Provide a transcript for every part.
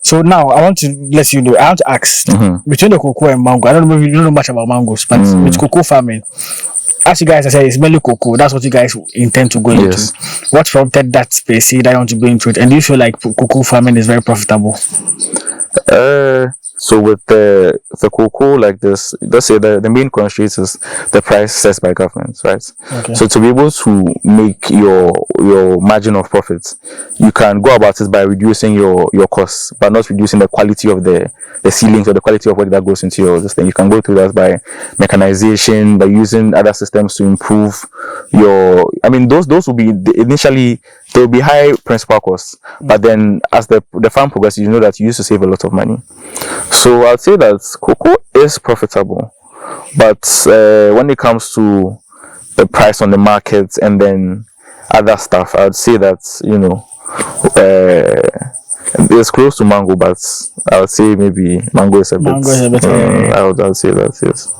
So now I want to let you know. I want to ask between the cocoa and mango. I don't know if you don't know much about mangoes, but with cocoa farming, as you guys have said, it's mainly cocoa. That's what you guys intend to go into. What prompted that space that you want to go into it? And do you feel like cocoa farming is very profitable? So with the cocoa like this, let's say the main constraint is the price set by government, right? Okay. So to be able to make your margin of profits, you can go about it by reducing your costs, but not reducing the quality of the ceilings or the quality of what that goes into your this thing. You can go through that by mechanization, by using other systems to improve your. I mean, those will be initially. There will be high principal costs, but then as the farm progresses, you know that you used to save a lot of money. So I'd say that cocoa is profitable, but when it comes to the price on the market and then other stuff, I'd say that it's close to mango, but I would say maybe mango is a bit. I would say that, yes.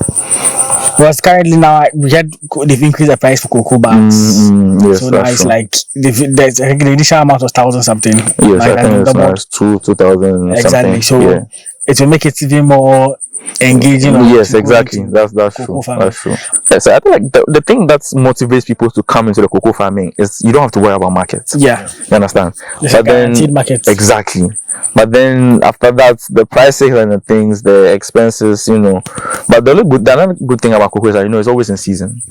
Because currently now they've increased the price for cocoa bags. Yes, so now it's true. Like there's the initial amount was 1,000 something. Yes, like, I think it's 2,000 exactly. Something. So it will make it even more engaging. Yes, exactly. That's true. That's true. Yeah, so I think like the thing that motivates people to come into the cocoa farming is you don't have to worry about markets. Yeah, you understand. There's but then markets. Exactly. But then after that, the prices and the things, the expenses, But the another good thing about cocoa is that it's always in season.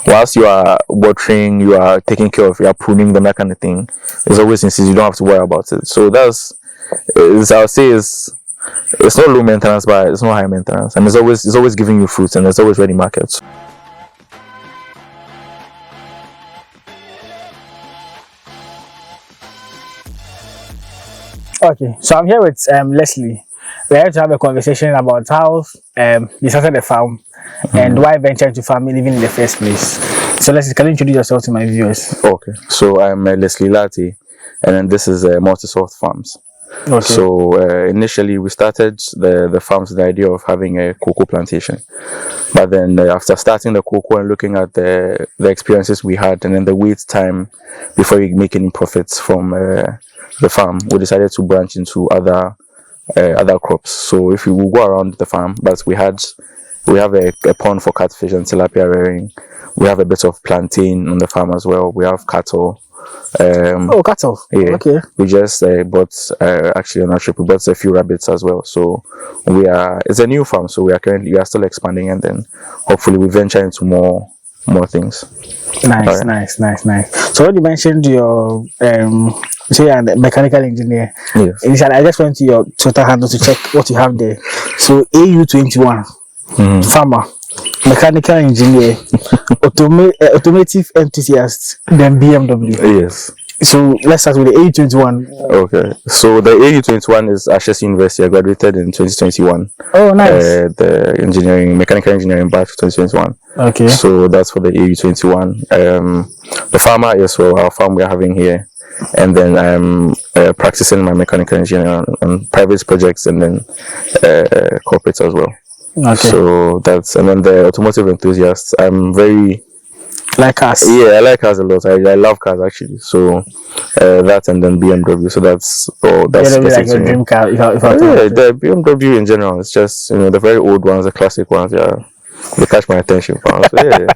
Whilst you are watering, you are taking care of, you are pruning them, that kind of thing. It's always in season. You don't have to worry about it. So I would say it's not low maintenance, but it's not high maintenance, and it's always giving you fruits, and there's always ready markets. Okay, so I'm here with Lesley. We're here to have a conversation about how you started the farm and why venture into farming even in the first place. So Lesley, can you introduce yourself to my viewers? Okay, so I'm Lesley Lati, and then this is MultiSoft Farms. Okay. So initially we started the farms with the idea of having a cocoa plantation, but then after starting the cocoa and looking at the experiences we had and then the wait time before we make any profits from the farm, we decided to branch into other crops. So if we will go around the farm, but we have a pond for catfish and tilapia rearing. We have a bit of plantain on the farm as well. We have cattle. Cattle. Yeah. Okay. We just bought actually on our trip. We bought a few rabbits as well. So it's a new farm. So we are still expanding, and then hopefully we venture into more things. Nice. So when you mentioned your you're a mechanical engineer. Yes. Initially, I just went to your Twitter handle to check what you have there. So AU21 farmer, mechanical engineer, automotive enthusiast, then BMW. Yes. So let's start with the AU21. Okay. So the AU21 is Ashesi University. I graduated in 2021. Oh, nice. The mechanical engineering batch 2021. Okay. So that's for the AU21. The farmer is our farm we are having here. And then I'm practicing my mechanical engineering on private projects and then corporates as well. Okay. So and then the automotive enthusiasts. I'm very like cars. Yeah, I like cars a lot. I love cars actually. So that and then BMW. So that's like your dream car. The BMW in general. It's just the very old ones, the classic ones. Yeah, they catch my attention. So, yeah.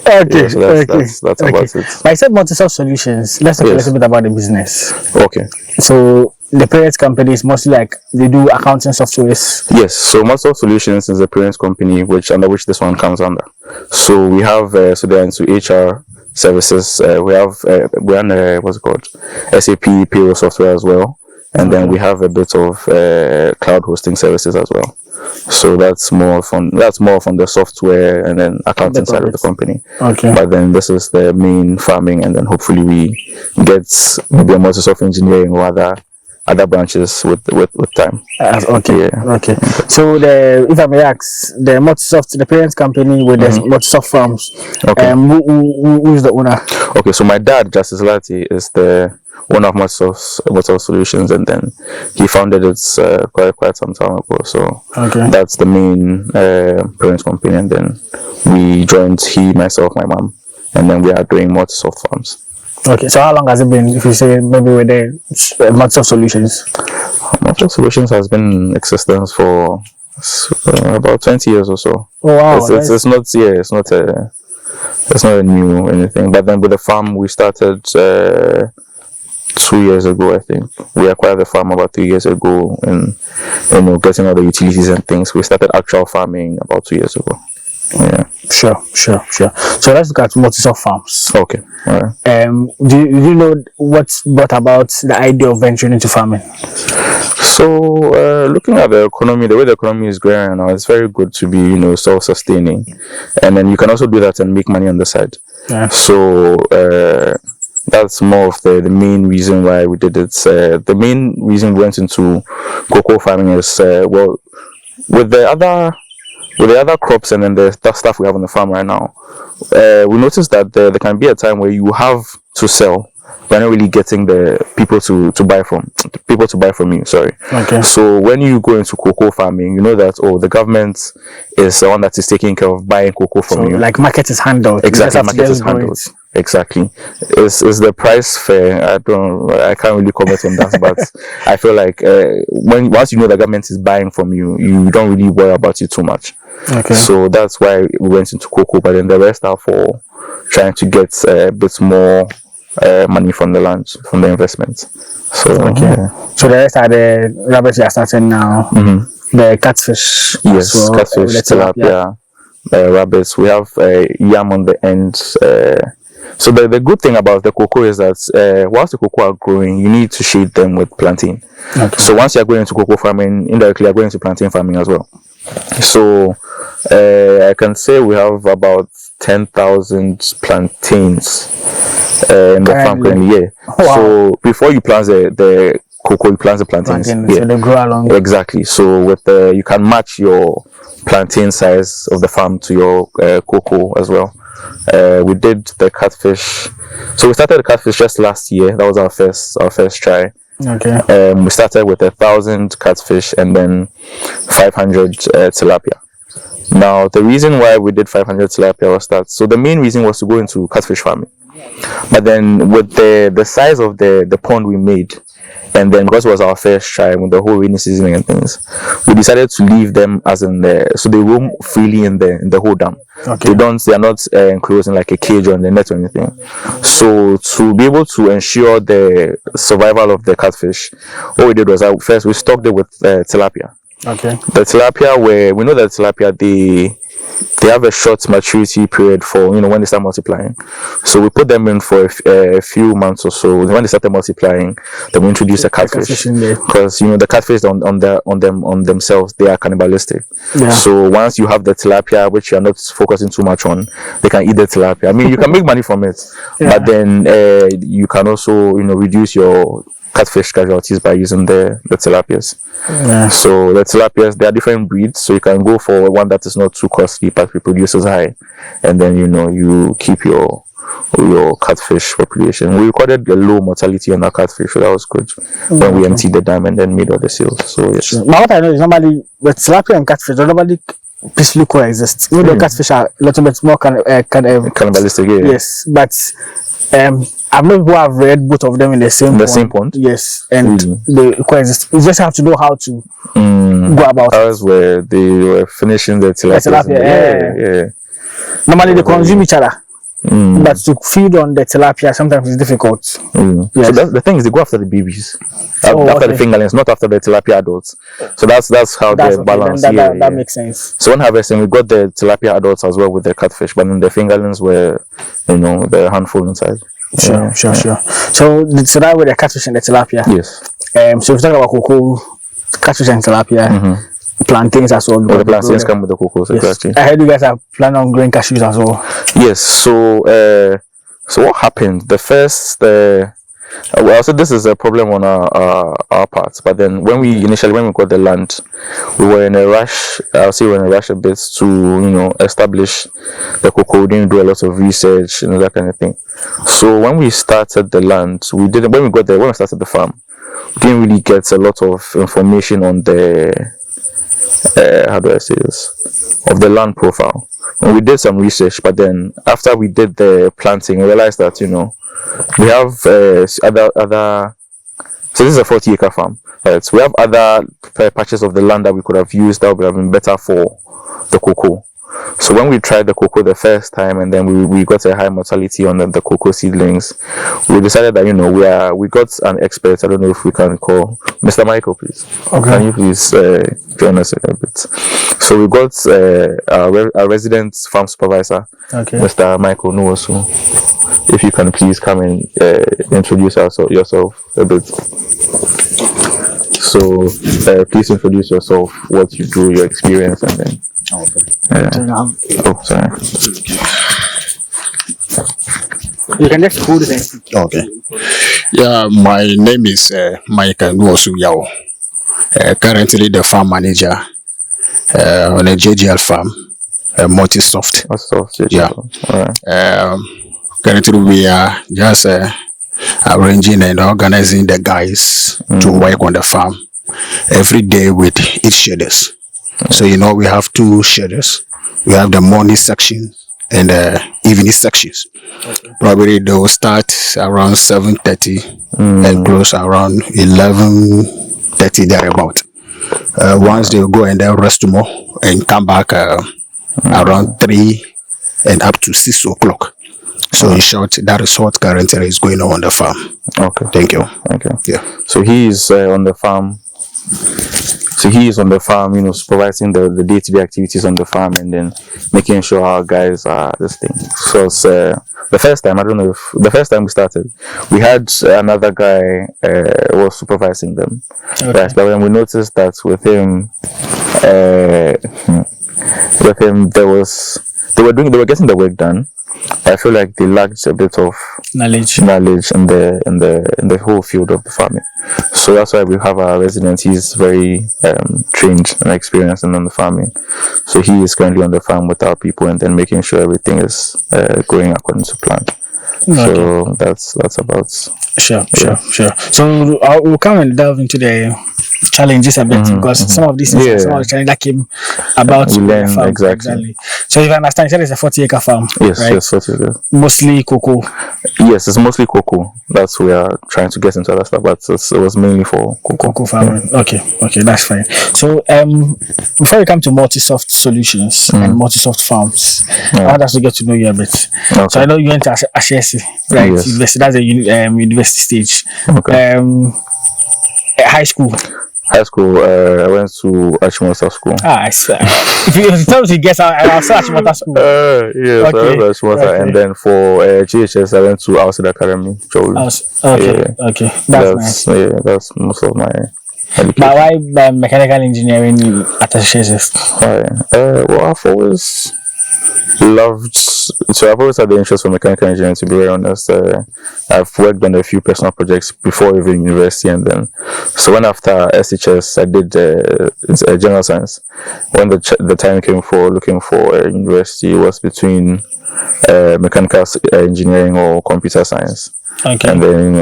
Okay, so that's about it. I said MultiSoft Solutions. Let's talk a little bit about the business. Okay. So the parent company is mostly like they do accounting softwares. Yes. So MultiSoft Solutions is the parent company under which this one comes under. So we have so they're into HR services. We have we're on what's it called, SAP payroll software as well, and then we have a bit of cloud hosting services as well. So that's more from the software and then accounting side of the company. Okay. But then this is the main farming, and then hopefully we get maybe a MultiSoft engineering or other branches with time. Okay. Yeah. Okay. So if I may ask, the MultiSoft, the parent company with the MultiSoft Farms. Okay. Who is the owner? Okay. So my dad, Justice Lati, is the owner of MultiSoft Solutions, and then he founded it quite some time ago. So that's the main parent company, and then we joined myself, my mom, and then we are doing MultiSoft Farms. Okay, so how long has it been, if you say maybe with the MultiSoft Solutions? MultiSoft Solutions has been in existence for about 20 years or so. Oh wow! It's not it's not a new anything. But then with the farm, we started 2 years ago, I think. We acquired the farm about 3 years ago, and getting all the utilities and things. We started actual farming about 2 years ago. Yeah. Sure. So let's look at MultiSoft farms. Okay. All right. Do you know what brought about the idea of venturing into farming? So, looking at the economy, the way the economy is going right now, it's very good to be, self-sustaining, and then you can also do that and make money on the side. Yeah. So, that's more of the main reason why we did it. The main reason we went into cocoa farming is with the other crops and then the stuff we have on the farm right now, we noticed that there can be a time where you have to sell. We're not really getting the people to buy from you. Sorry. Okay. So when you go into cocoa farming, you know that the government is the one that is taking care of buying cocoa from you. Like market is handled. Exactly, market is handled. Exactly. Is the price fair? I can't really comment on that, but I feel like once you know the government is buying from you, you don't really worry about it too much. Okay. So that's why we went into cocoa, but then the rest are for trying to get a bit more money from the land, from the investment. So okay. Yeah. So the rest are the rabbits you are starting now. Mm-hmm. The catfish. Yes, well, catfish, tilapia, rabbits. We have yam on the end. So the good thing about the cocoa is that whilst the cocoa are growing, you need to shade them with plantain. Okay. So once you are going into cocoa farming, indirectly you are going into plantain farming as well. So I can say we have about 10,000 plantains in the farm currently. Yeah. Wow. So before you plant the cocoa, you plant the plantains. Yeah. So they grow along. Exactly. So with you can match your plantain size of the farm to your cocoa as well. We did the catfish. So we started the catfish just last year. That was our first try. Okay. We started with 1,000 catfish and then 500 tilapia. Now the reason why we did 500 tilapia was that. So the main reason was to go into catfish farming. But then with the size of the pond we made, and then because it was our first try with the whole rainy season and things, we decided to leave them as in so they roam freely in the whole dam. Okay. They are not enclosed in like a cage or in the net or anything. So to be able to ensure the survival of the catfish, what we did was first we stocked it with tilapia. Okay. The tilapia, where we know that tilapia they have a short maturity period for when they start multiplying. So we put them in for a few months or so. When they started multiplying, then we introduced a catfish because the catfish on themselves, they are cannibalistic. Yeah. So once you have the tilapia, which you are not focusing too much on, they can eat the tilapia. I mean, you can make money from it, yeah. But then you can also reduce your catfish casualties by using the tilapias. Yeah. So the tilapias, there are different breeds, so you can go for one that is not too costly but reproduces high, and then you keep your catfish population. We recorded a low mortality on our catfish, so that was good when we emptied the dam and then made all the seals. So yes. Now what I know is normally with tilapia and catfish, normally peacefully coexist. The catfish are a little bit more cannibalistic. Yeah. Yes, but I've known people have read both of them in the same pond. Yes, and they coexist. You just have to know how to go about it. That was where they were finishing the tilapia. Yeah. Normally they consume each other. But to feed on the tilapia sometimes it's difficult. Yes. So the thing is, they go after the babies, after the fingerlings, not after the tilapia adults. So that's how they balance. That makes sense. So when harvesting, we got the tilapia adults as well with the catfish, but then the fingerlings were, the handful inside. Sure. So that way the catfish and the tilapia. Yes. So if we talk about cocoa, catfish and tilapia. Plantains as well. The plantains come with the cocoa, exactly. I heard you guys are planning on growing cashews as well. Yes. So what happened? The first, so this is a problem on our part. But then when we got the land, we were in a rush. I'll say we were in a rush a bit to establish the cocoa. We didn't do a lot of research and that kind of thing. So when we started the land, when we started the farm, we didn't really get a lot of information on the how do I say this, of the land profile. And we did some research, but then after we did the planting, we realized that we have other So this is a 40-acre farm. Right. So we have other patches of the land that we could have used that would have been better for the cocoa. So when we tried the cocoa the first time, and then we got a high mortality on the cocoa seedlings, we decided that we got an expert. I don't know if we can call Mr. Michael, please. Okay. Can you please join us a bit? So we got a resident farm supervisor, Mr. Michael Nuosu. If you can please come and introduce yourself a bit. So please introduce yourself, what you do, your experience, and then. Sorry. You can just hold it. Okay. Yeah, my name is Michael Nuosu Yao. Currently the farm manager on a JGL farm, MultiSoft. Yeah. All right. Currently we are just arranging and organizing the guys to work on the farm every day with each shaders. So we have 2 shaders. We have the morning section and the evening sections. Probably they will start around 7:30 and close around 11:30 thereabout. Once they go and then rest more and come back around 3 and up to 6 o'clock. So in short, that is what currently is going on the farm. Okay. Thank you. Okay. Yeah. So he is on the farm. So he is on the farm, supervising the day-to-day activities on the farm, and then making sure our guys are this thing. So it's, the first time, I don't know if the first time we started, we had another guy was supervising them. Okay. Right? But when we noticed that with him, they were getting the work done. I feel like they lacked a bit of knowledge in the whole field of the farming. So that's why we have our resident. He's very trained and experienced in the farming. So he is currently on the farm with our people, and then making sure everything is going according to plan. Okay. So that's about. Sure. So we'll come and delve into the challenges a bit, because some of these things, some of the challenges that came about we learn the farm. exactly. So if I understand, you said it's a 40-acre farm. Yes, right? yes, 40 acres. Mostly cocoa. Yes, it's mostly cocoa. That's we are trying to get into other stuff, but it was mainly for cocoa farming. Yeah. Okay, that's fine. So before we come to MultiSoft solutions and MultiSoft farms, I want us to get to know you a bit. Okay. So I know you went to ACRE, right? Yes. University. That's the university stage. Okay. High school. I went to Achimota School. I see. If you tell me to guess, I'll say Achimota School. Yes, okay. I went to Achimota, and then for GHS, I went to Outside Academy. Okay, that's nice. Yeah, that's most of my education. But why mechanical engineering at HSS? Well, I've always had the interest for mechanical engineering, to be very honest. I've worked on a few personal projects before even university, and then so when after SHS I did general science. When the time came for looking for a university, it was between mechanical engineering or computer science. Okay. And then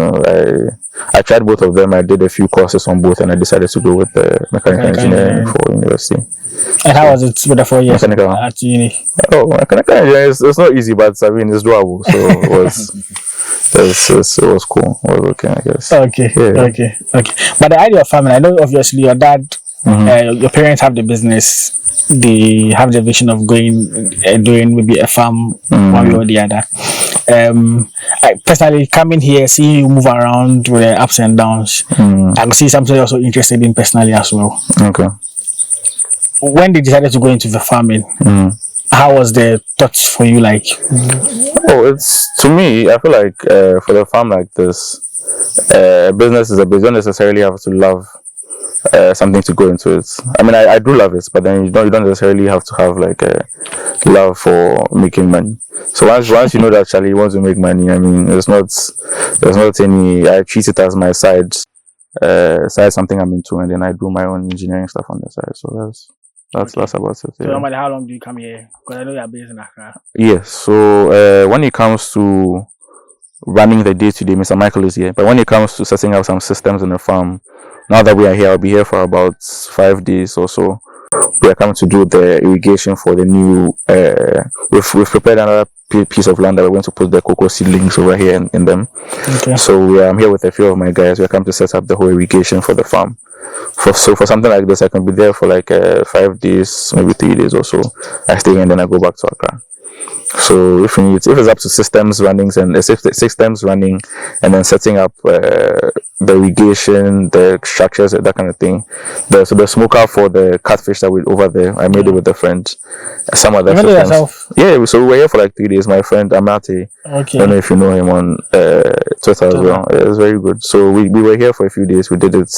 I tried both of them. I did a few courses on both, and I decided to go with the mechanical engineering for university. And how was it with the 4 years mechanical at uni? Mechanical engineering it's not easy, but I mean it's doable. So it was cool. It was okay, I guess. Okay. But the idea of farming, I know obviously your dad, your parents have the business. They have the vision of doing maybe a farm one way or the other. I personally coming here, seeing you move around with the ups and downs, I can see something you're also interested in personally as well. Okay. When they decided to go into the farming, how was the thoughts for you like? To me, I feel like for the farm like this, business is a business. You don't necessarily have to love something to go into it. I mean, I do love it, but then you don't necessarily have to have like a love for making money. So once you know that Charlie wants to make money, I mean, there's not any. I treat it as my side something I'm into, and then I do my own engineering stuff on the side. So that's about it. Yeah. So normally, how long do you come here? Because I know you're based in Accra. Yes. So when it comes to running the day-to-day, Mr. Michael is here. But when it comes to setting up some systems in the farm, now that we are here, I'll be here for about 5 days or so. we are coming to do the irrigation for the new. We've prepared another piece of land that we're going to put the cocoa seedlings over here in them. Okay. So I'm here with a few of my guys. We're coming to set up the whole irrigation for the farm. For something like this, I can be there for like 5 days, maybe 3 days or so. I stay and then I go back to Accra. So if it's up to systems running and systems running, and then setting up the irrigation, the structures, that kind of thing. So the smoker for the catfish that we over there, I made it with a friend. Some other systems. Yeah, so we were here for like 3 days. My friend Amate. Okay. I don't know if you know him on Twitter as well. It was very good. So we were here for a few days. We did it.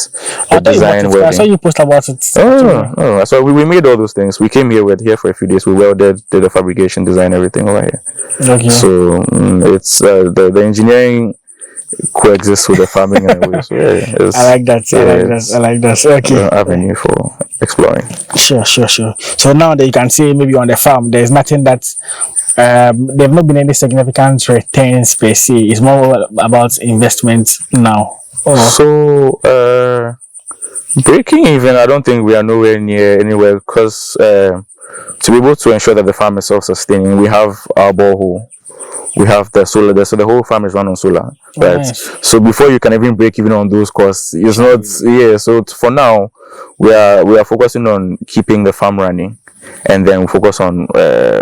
The design welding. I saw you post about it. Oh. So we made all those things. We came here. We were here for a few days. We welded, did the fabrication, design, everything over here. Okay. So it's the engineering coexists with the farming in a way. So I like that. I like that. Okay. Avenue for exploring. Sure. So now that you can see maybe on the farm, there's nothing that there have not been any significant returns per se. It's more about investment now. So breaking even, I don't think we are nowhere near anywhere, because to be able to ensure that the farm is self-sustaining, we have our borehole. We have the solar there, so the whole farm is run on solar, right? Nice. So before you can even break even on those costs, it's not. So for now, we are focusing on keeping the farm running, and then we focus on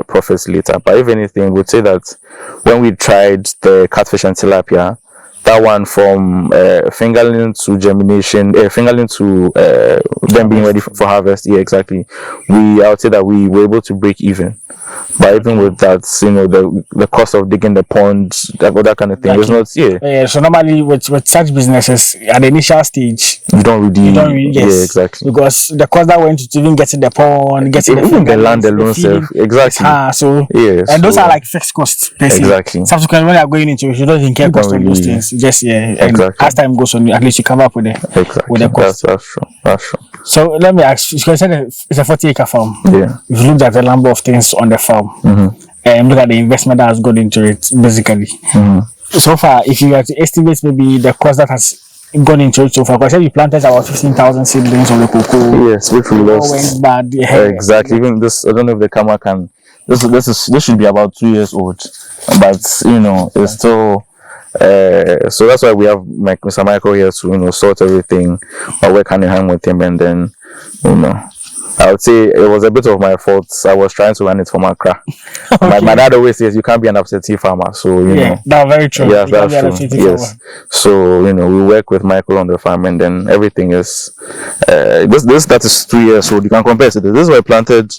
profits later. But if anything, we'd say that when we tried the catfish and tilapia, that one from fingerling to germination, fingerling to them being ready for harvest. Yeah, exactly. I would say that we were able to break even. But even with that, the cost of digging the pond, that kind of thing, it's not. Yeah. So normally with such businesses at the initial stage, you don't really. Yes, yeah, exactly. Because the cost that went to even getting the pond, getting the land alone, exactly. So yes, and those are like fixed costs. Exactly. Subsequently, when you are going into it, you don't incur cost on those things. Just exactly. And as time goes on, at least you come up with the cost. That's true. So let me ask you, because it's a 40-acre farm. Yeah. You've looked at a number of things on the farm. And look at the investment that has gone into it, basically. So far, if you have to estimate maybe the cost that has gone into it so far, because you planted about 15,000 seedlings of the cocoa. Yes, which we lost. Exactly. Even this, I don't know if the camera can. This should be about 2 years old, but it's still. So that's why we have Mr. Michael here to sort everything, or work hand in hand with him, and then I would say it was a bit of my fault. I was trying to run it from Accra. Okay. My dad always says you can't be an absentee farmer, so that's very true. Yes, that's true. Yes, so we work with Michael on the farm, and then everything is this that is 3 years old. You can compare it to this. This was planted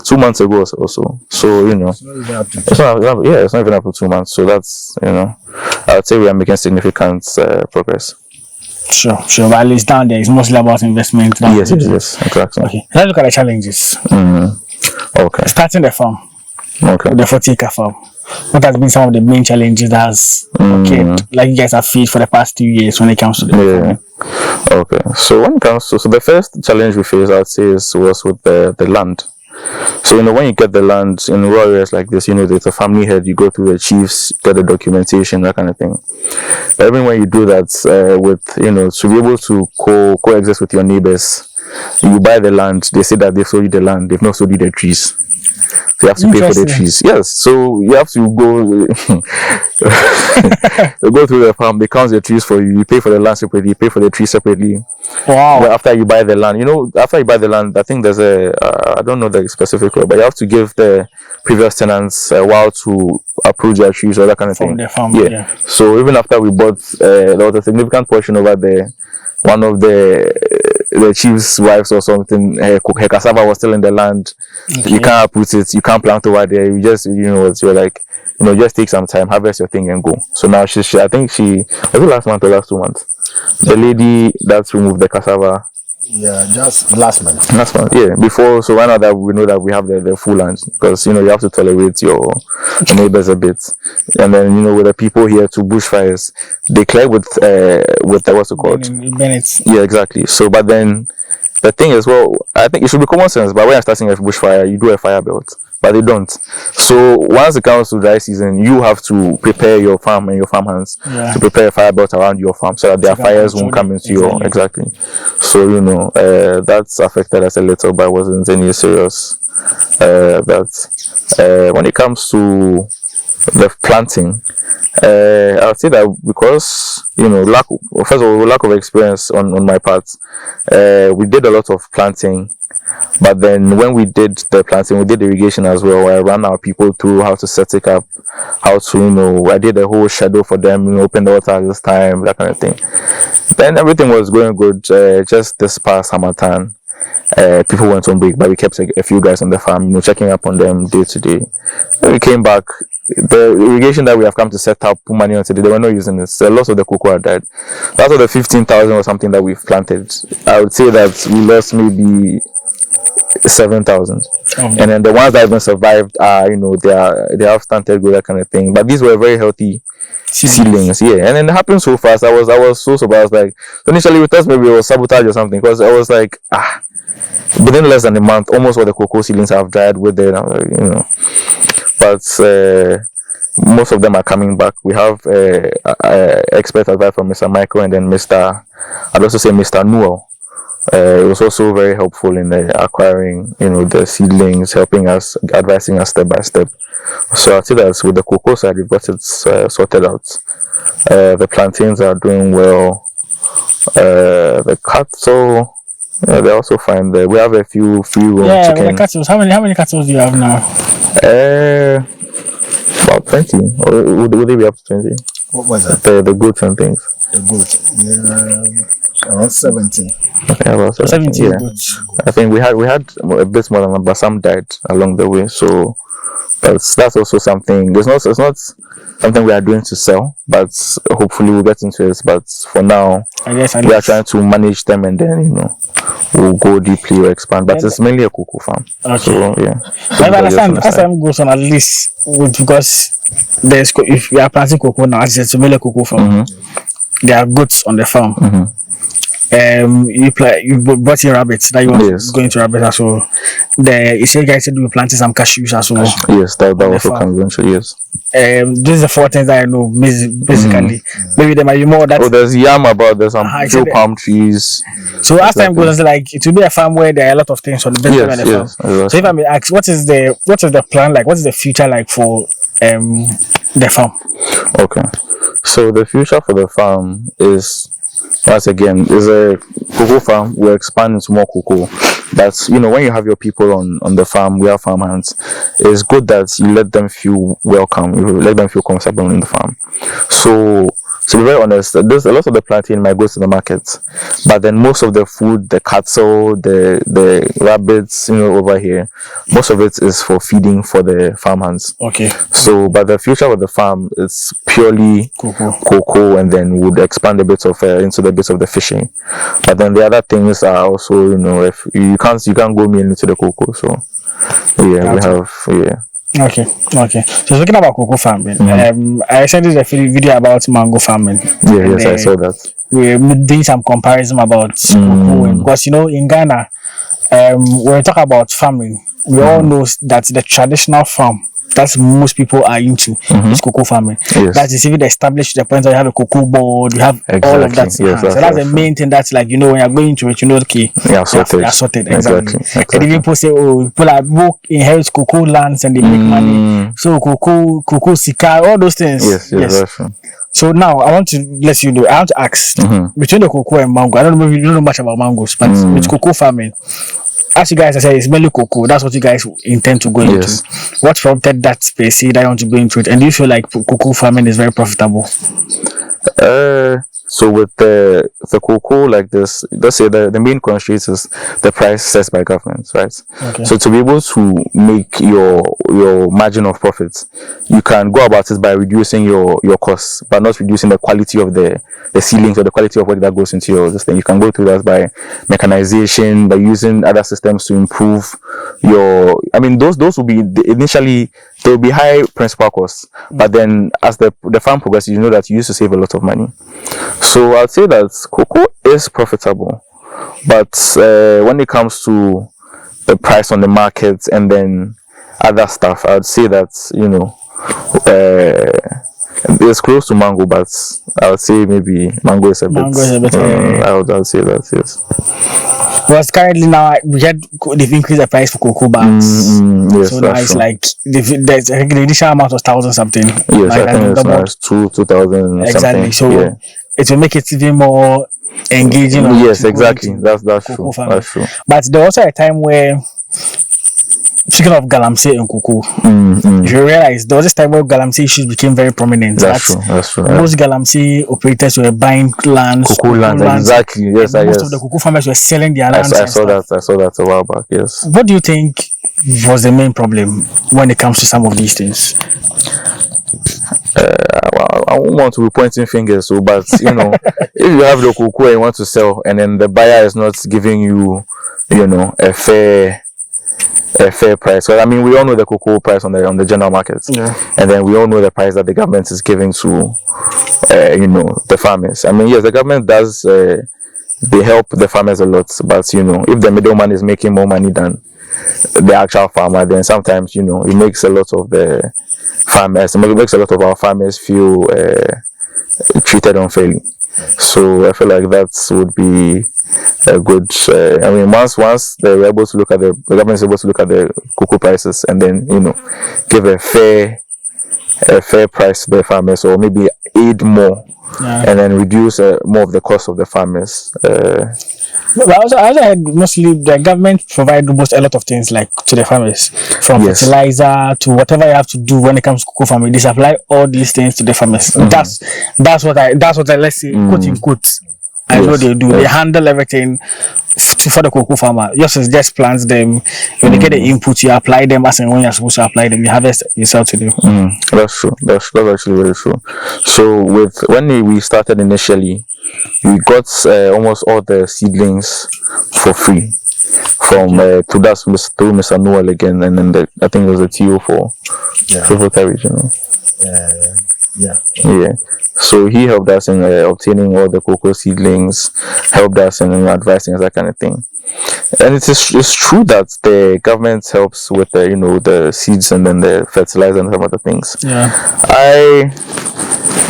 2 months ago or so. So it's not even up to 2 months. So that's I would say we are making significant progress. Sure. But at least down there, it's mostly about investment. Yes, exactly. Okay. Let's look at the challenges. Okay. Starting the farm. Okay. The 40-acre farm. What has been some of the main challenges that has occurred, like you guys have faced for the past 2 years when it comes to the farming? Okay. So when it comes to the first challenge we faced, I'd say was with the land. So when you get the land in rural areas like this, there's a family head, you go through the chiefs, get the documentation, that kind of thing. But even when you do that, with to be able to coexist with your neighbors, you buy the land, they say that they've sold you the land, they've not sold you the trees. So you have to pay for the trees. Yes, so you have to go go through the farm, they count the trees for you, you pay for the land separately, you pay for the trees separately. Wow. But after you buy the land, after you buy the land, I think there's I don't know the specific word, but you have to give the previous tenants a while to approve their trees or that kind of thing. The farm, yeah. So even after we bought, there was a significant portion over there. One of the chief's wives or something, her cassava was still in the land. Okay. You can't put it, you can't plant over there. You just, you're like, just take some time, harvest your thing and go. So now I think was it last month or last 2 months? The lady that's removed the cassava. Yeah, just last month. Yeah. Before, so right now that we know that we have the full land, because you have to tolerate your neighbors a bit, and then with the people here to bushfires, they clear with the what's it called? Bennett. Yeah, exactly. So, but then the thing is, I think it should be common sense. But when you're starting a bushfire, you do a fire belt. But they don't. So once it comes to dry season, you have to prepare your farm and your farmhands to prepare a fire belt around your farm so that their fires won't come into your exactly. So that's affected us a little, but wasn't any serious. When it comes to the planting, I would say that because first of all, lack of experience on my part, we did a lot of planting. But then when we did the planting, we did irrigation as well. I ran our people through how to set it up, how to, I did a whole schedule for them, open the water at this time, that kind of thing. Then everything was going good. Just this past summertime, people went on break, but we kept a few guys on the farm, checking up on them day to day. When we came back, the irrigation that we have come to set up, put money on today, they were not using it. So lots of the cocoa had died. Out of the 15,000 or something that we've planted, I would say that we lost maybe 7,000, and then the ones that even survived are they have stunted growth, that kind of thing. But these were very healthy seedlings, yeah. And then it happened so fast. I was so surprised. Like initially we thought maybe it was sabotage or something, because I was like, within less than a month, almost all the cocoa seedlings have died with it. But most of them are coming back. We have expert advice from Mr. Michael, and then I'd also say Mr. Noel. It was also very helpful in acquiring, the seedlings, helping us, advising us step by step. So I'd say that with the cocoa side, we've got it sorted out. The plantains are doing well. The cattle, they're also fine there. We have a few free roam chickens. The cattle. How many cattle do you have now? About 20. Or would they be up to 20? What was that? The goats and things. The goat. Around 70. Okay, about 70. Yeah. I think we had a bit more than that, but some died along the way. So that's also something. It's not something we are doing to sell, but hopefully we'll get into it. But for now, we are trying to manage them, and then we'll go deeply or expand. But it's mainly a cocoa farm. Okay. So yeah. I understand. As time goes on, at least because if you are planting cocoa now, it's a mainly cocoa farm. There are goats on the farm. You brought in rabbits that you want going to rabbits as well. You say guys said we planted some cashews as well. Yes, that also comes eventually. Yes. This is the 4 things that I know basically. Maybe there might be more. There's yam about. There's some few palm trees. So as time goes, like it will be a farm where there are a lot of things on the farm. Exactly. So if I may ask, what is the plan like? What is the future like for the farm? Okay. So the future for the farm is, once again, is a cocoa farm. We're expanding to more cocoa. That's, when you have your people on the farm, we have farm hands. It's good that you let them feel welcome. You let them feel comfortable in the farm. So to be very honest, there's a lot of the plantain might go to the market, but then most of the food, the cattle, the rabbits, over here, most of it is for feeding for the farmhands. Okay. So, but the future of the farm is purely cocoa, and then would expand a bit of into the bits of the fishing. But then the other things are also, if you can't go mainly into the cocoa. So, yeah, we have Okay. So talking about cocoa farming, I sent you a video about mango farming. Yes, I saw that. We're doing some comparison about cocoa, because in Ghana, when we talk about farming, we all know that the traditional farm that most people are into is cocoa farming. Yes. That is even established to the point where you have a cocoa board, you have all of that. Yes, so that's the main thing. That's like when you're going to it, okay, sorted. Exactly. And even people say, people inherit cocoa lands and they make money. So cocoa sika, all those things. Yes. That's true. So now I want to let you know. I want to ask between the cocoa and mango. I don't know if you don't know much about mangoes, but with cocoa farming, as you guys have said, it's mainly cocoa. That's what you guys intend to go into. What prompted that space that you want to go into it? And do you feel like cocoa farming is very profitable? So with the cocoa like this, let's say the main constraint is the price set by government, right? Okay. So to be able to make your margin of profits, you can go about it by reducing your costs, but not reducing the quality of the ceilings or the quality of what that goes into your system. You can go through that by mechanization, by using other systems to improve those will be initially, there will be high principal costs, but then as the farm progresses, you know that you used to save a lot of money. So I'd say that cocoa is profitable, but when it comes to the price on the market and then other stuff, I'd say that it's close to mango, but I would say maybe mango is a bit. Mango is a bit. I would say that, yes. Because currently now they've increased the price for cocoa bags. Yes, so now it's true. like there's, I think the initial amount was 1,000 something. Yes, like, I think it's now 2,000 exactly. something. So yeah. it will make it even more engaging. Yes, exactly. That's true. Farming. That's true. But there was also a time where, speaking of galamsey and cocoa, if you realize there was this time where galamsey issues became very prominent. That's true. That's true. Most galamsey operators were buying lands, cocoa lands. Exactly. Yes, most of the cocoa farmers were selling their lands. I saw that a while back. Yes. What do you think was the main problem when it comes to some of these things? Well, I won't want to be pointing fingers, but if you have the cocoa and you want to sell, and then the buyer is not giving you, a fair price. Because I mean, we all know the cocoa price on the general market, and then we all know the price that the government is giving to, the farmers. I mean, yes, the government does. They help the farmers a lot, but if the middleman is making more money than the actual farmer, then sometimes it makes a lot of the farmers, it makes a lot of our farmers feel treated unfairly. So I feel like that would be a good. I mean, once they're able to look at the government is able to look at the cocoa prices and then give a fair price to the farmers, or maybe aid more, and then reduce more of the cost of the farmers. But I also had mostly the government provide almost a lot of things like to the farmers, from fertilizer to whatever you have to do when it comes to cocoa farming. They supply all these things to the farmers. That's what I let's say quote in quotes. I know they do. They handle everything for the cocoa farmer. Yours is just plants them. When you get the input, you apply them as and when you're supposed to apply them. You harvest, you sell to them. That's true. That's actually very true. So when we started initially, we got almost all the seedlings for free from through Mr. Noel again, and then I think it was a TO for Volta Region. Yeah. So he helped us in obtaining all the cocoa seedlings, helped us in advising us, that kind of thing. And it's true that the government helps with the seeds and then the fertilizer and some other things. Yeah.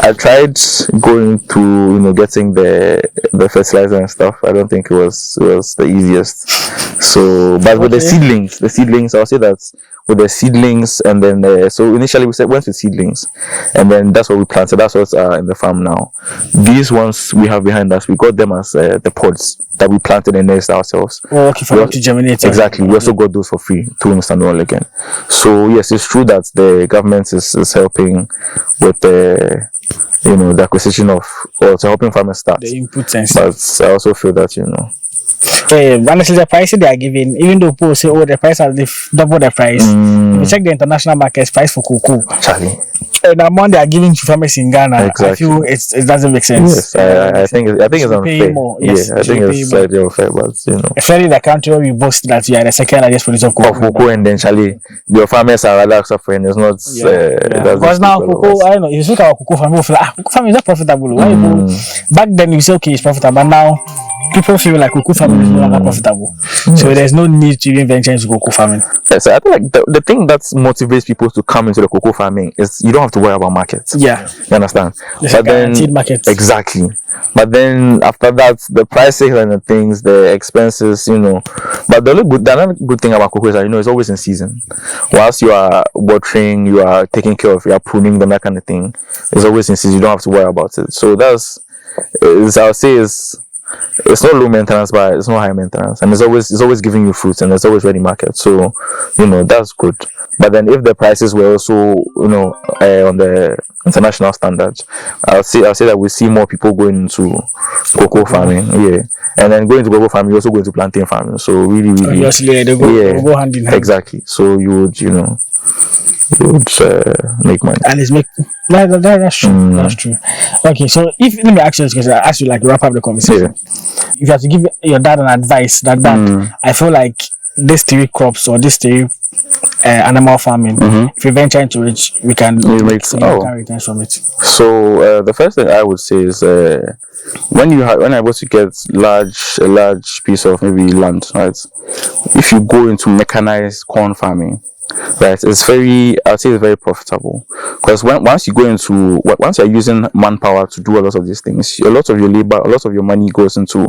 I tried going to getting the fertilizer and stuff. I don't think it was the easiest. So, but with the seedlings, I'll say that with the seedlings, and then so initially we went with seedlings, and then that's what we planted. That's what's in the farm now. These ones we have behind us, we got them as the pods that we planted and raised ourselves. Oh, okay, for them to germinate. Exactly. We also got those for free through Mr. Noel again. So yes, it's true that the government is helping with the acquisition of, or to helping farmers start the inputs and stuff. But I also feel that honestly, the price they are giving, even though people say, the price has double the price. If you check the international market price for cocoa, the amount they are giving to farmers in Ghana, I feel it doesn't make sense. Yes, I think it's unfair. Yes, I think it's slightly unfair, but especially the country where we boast that we are the second largest producer of cocoa. And then your farmers are rather suffering. It's not because now cocoa, I don't know, if you look at our cocoa farming, cocoa farming is not profitable. Back then you say it's profitable, but now people feel like cocoa farming is no longer profitable. So there's no need to even venture into cocoa farming. So I think like the thing that motivates people to come into the cocoa farming is you don't have to worry about markets. Yeah. You understand? But then markets. Exactly. But then after that, the prices and the things, the expenses, But the another good thing about cocoa is that it's always in season. Whilst you are watering, you are taking care of, you are pruning them, that kind of thing. It's always in season. You don't have to worry about it. So I'll say it's not low maintenance, but it's not high maintenance, and it's always giving you fruits, and it's always ready market. So that's good. But then if the prices were also on the international standards, I'll say that we see more people going into cocoa farming, and then going to cocoa farming, you also go into plantain farming. So really, obviously they go hand in hand. Exactly. So you would make money, and it's that's true. That's true. Okay, so let me ask you this question. I ask you like wrap up the conversation. If you have to give your dad an advice, I feel like these 3 crops or these 3 animal farming, if we venture into it, we can make returns from it. So the first thing I would say is when I'm able to get a large piece of maybe land, right? If you go into mechanized corn farming, right? It's very, I'd say it's very profitable, because once you're using manpower to do a lot of these things, a lot of your money goes into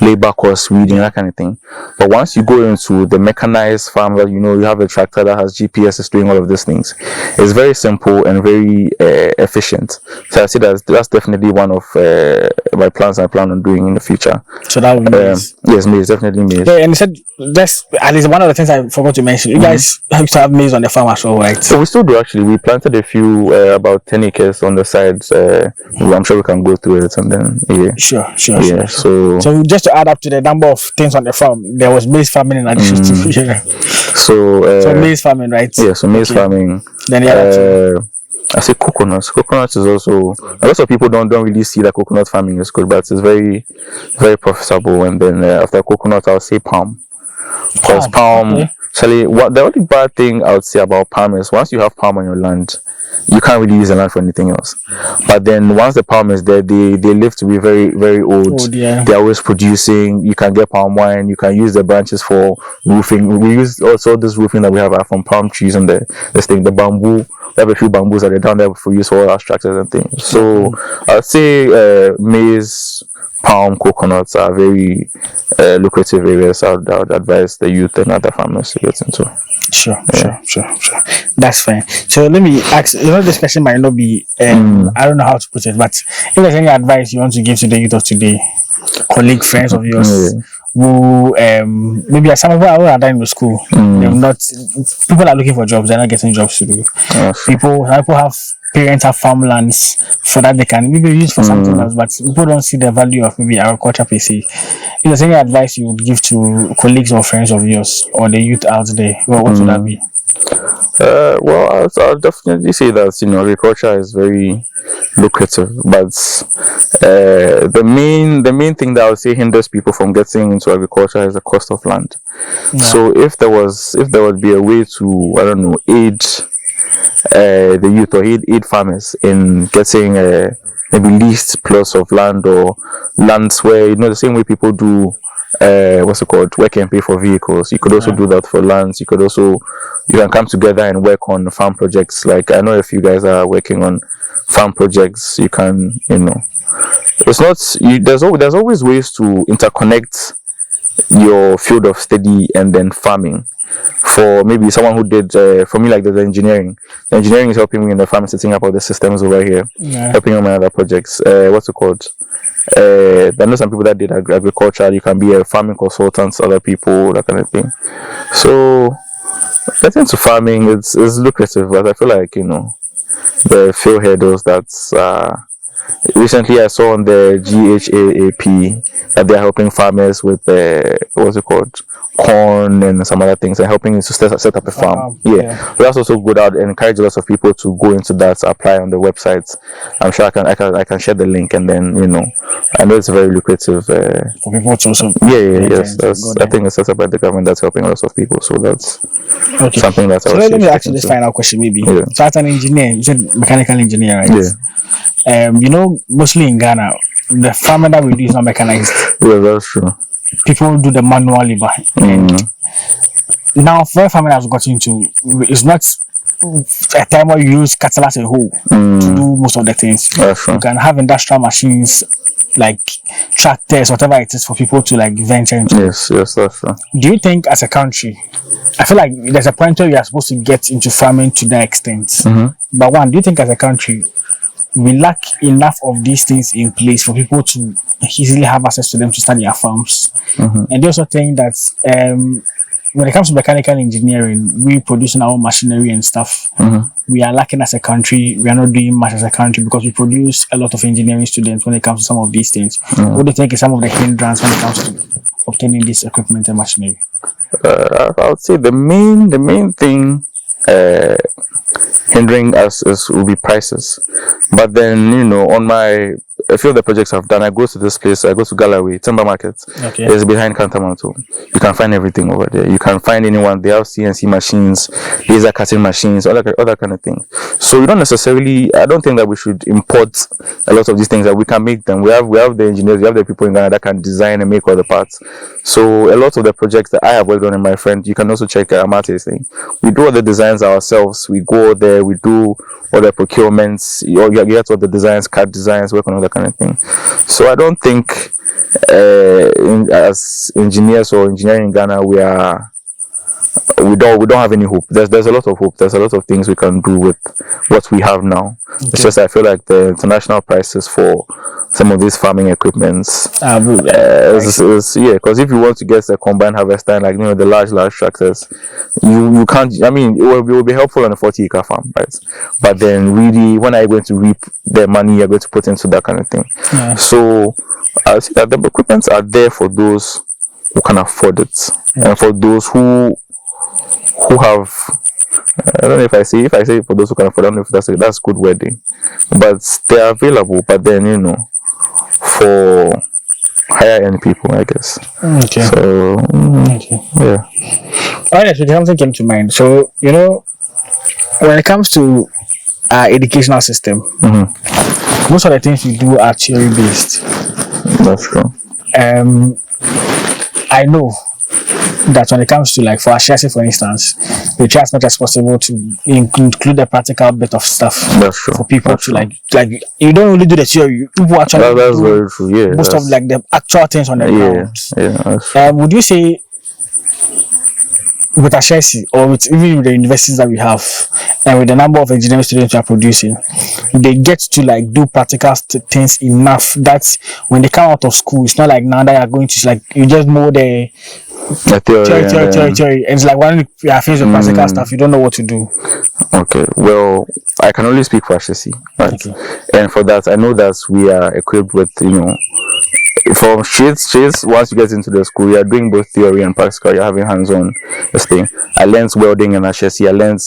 labor costs, weeding, that kind of thing. But once you go into the mechanized farm, where you have a tractor that has GPS, is doing all of these things, it's very simple and very efficient. So I see that's definitely one of my plans I plan on doing in the future. So that would be maize. Yes, maize, definitely maize. Yeah, and you said that's at least one of the things I forgot to mention. You guys used to have maize on the farm as well, right? So we still do, actually. We planted a few, about 10 acres on the sides. I'm sure we can go through it and then Sure. So just to add up to the number of things on the farm, there was maize farming in addition to so maize farming, right? Yeah, so maize farming. Then I say coconuts. Coconuts is also, a lot of people don't really see that coconut farming is good, but it's very, very profitable. And then after coconut, I'll say palm. Because palm, actually, the only bad thing I would say about palm is once you have palm on your land, you can't really use the land for anything else. But then once the palm is there, they live to be very, very old. They're always producing. You can get palm wine. You can use the branches for roofing. We use also this roofing that we have from palm trees and the bamboo. We have a few bamboos that are down there for use for all our structures and things. So I'd say maize, palm, coconuts are very lucrative areas. I would advise the youth and other farmers to get into. Sure. That's fine. So let me ask, this question might not be, I don't know how to put it, but if there's any advice you want to give to the youth of today, colleague, friends of yours, who maybe some of them are done with school, people are looking for jobs, they're not getting jobs to do. People have parents have farmlands for that they can maybe use for something else, but people don't see the value of maybe agriculture per se. If there's any advice you would give to colleagues or friends of yours or the youth out there, what would that be? Well, I'll definitely say that agriculture is very lucrative, but the main thing that I would say hinders people from getting into agriculture is the cost of land. So if there would be a way to, I don't know, aid the youth or aid farmers in getting maybe leased plots of land or lands where the same way people do work and pay for vehicles, you could also do that for lands. You can come together and work on farm projects. Like I know if you guys are working on farm projects, you can it's not there's always ways to interconnect your field of study and then farming. For maybe someone who did for me, like the engineering is helping me in the farm, setting up all the systems over here, helping on my other projects. What's it called? There are some people that did agriculture. You can be a farming consultant, other people, that kind of thing. So getting into farming is lucrative, but I feel like the few hurdles that recently I saw on the GHAAP that they're helping farmers with what's it called, corn and some other things, and helping to set up a farm. But that's also good. I'd encourage lots of people to go into that, apply on the websites. I'm sure I can share the link, and then I know it's very lucrative for people to also. Yes. I think it's set up by the government that's helping lots of people. So that's something that's. So let me ask you this final question, maybe. So as an engineer, you said mechanical engineer, right? Mostly in Ghana, the farming that we do is not mechanized. Yeah, that's true. People do the manual labor. And now, for farming I've gotten into, it's not a time where you use cattle as a whole to do most of the things. You can have industrial machines like tractors, whatever it is, for people to like venture into. Yes, that's true. Do you think as a country, I feel like there's a point where you are supposed to get into farming to that extent? But one, do you think as a country we lack enough of these things in place for people to easily have access to them to start their farms? And they also think that when it comes to mechanical engineering, we producing our own machinery and stuff, we are lacking as a country. We are not doing much as a country because we produce a lot of engineering students when it comes to some of these things. What do you think is some of the hindrance when it comes to obtaining this equipment and machinery? I would say the main thing hindering us will be prices. But then on my a few of the projects I've done, I go to this place. I go to Galloway Timber Market. Okay. It's behind Cantamanto. You can find everything over there. You can find anyone. They have CNC machines, laser cutting machines, all that kind of thing. So we don't necessarily. I don't think that we should import a lot of these things. That we can make them. We have the engineers. We have the people in Ghana that can design and make all the parts. So a lot of the projects that I have worked on, and my friend, you can also check Amate's thing. We do all the designs ourselves. We go there. We do all the procurements. You get all the designs, CAD designs, work on all that kind of thing. So I don't think as engineers or engineering in Ghana we don't have any hope. There's a lot of hope. There's a lot of things we can do with what we have now. Okay. It's just I feel like the international prices for some of these farming equipments because if you want to get a combined harvester and the large tractors, you can't. I mean, it will be helpful on a 40-acre farm, right? But then really, when are you going to reap the money you're going to put into that kind of thing? Yeah. So I see that the equipments are there for those who can afford it, and for those who have. I don't know if I say for those who can afford. I don't know if that's good wording, but they are available. But then for higher end people, I guess. Okay. So yeah. All right. So something came to mind. So when it comes to our educational system, most of the things we do are theory based. That's true. I know that when it comes to for Ashesi, for instance, we try as much as possible to include the practical bit of stuff. That's true. For people to you don't really do the theory. People actually that's very true. Yeah. Most of the actual things on the ground. Yeah. Would you say with Ashesi or even with the universities that we have and with the number of engineering students we are producing, they get to do practical things enough that when they come out of school, it's not like now that you're going to you just know the theory. And it's when you are finished with practical stuff, you don't know what to do. Okay, well, I can only speak for Ashesi, right? Okay. And for that, I know that we are equipped with from shades, once you get into the school, you are doing both theory and practical. You're having hands-on this thing. I learned welding in Ashesi. I learned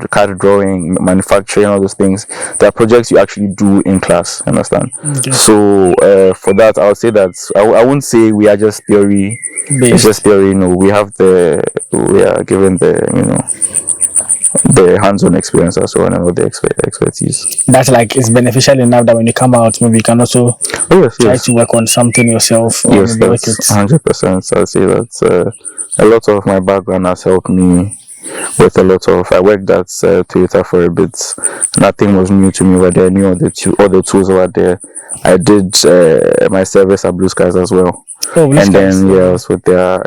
CAD drawing, manufacturing, all those things. There are projects you actually do in class. Understand? Okay. So for that, I would say that I wouldn't say we are just theory. It's just theory. We are given the hands-on experience as well and all the expertise. That's it's beneficial enough that when you come out, maybe you can also try to work on something yourself. Yes, that's 100%. I'd say that a lot of my background has helped me with a lot of. I worked at Toyota for a bit. Nothing was new to me over there. I knew all the tools over there. I did my service at Blue Skies as well. And then I was with their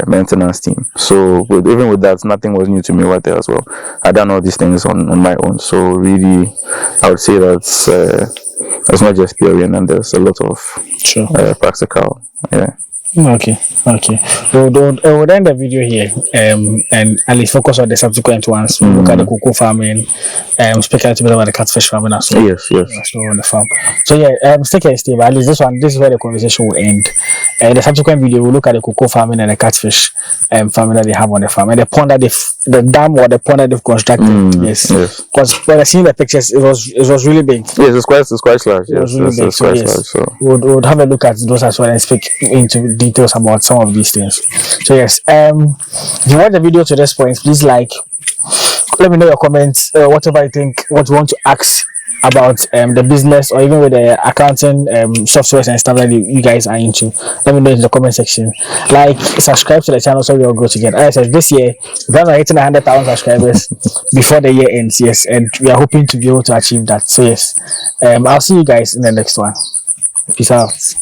maintenance team. So even with that, nothing was new to me over there as well. I done all these things on my own. So really, I would say that's it's not just theory, and there's a lot of practical. Yeah. Okay. We'll end the video here and at least focus on the subsequent ones. We'll look at the cocoa farming, speak a little bit about the catfish farming as well. Yes. So on the farm. So stay here, Steve. At least this is where the conversation will end. The subsequent video we'll look at the cocoa farming and the catfish farming that they have on the farm and the pond that the dam or the pond that they've constructed. Yes. Because when I seen the pictures, it was really big. Yes, it's quite large. It was really big. So we'll have a look at those as well and speak into details about some of these things. So yes, if you watch the video to this point, please let me know your comments, whatever you think, what you want to ask about the business or even with the accounting softwares and stuff that you guys are into. Let me know in the comment section. Subscribe to the channel so we all grow together. As I said, this year we're hitting 100,000 subscribers before the year ends. Yes, and we are hoping to be able to achieve that. So yes, I'll see you guys in the next one. Peace out.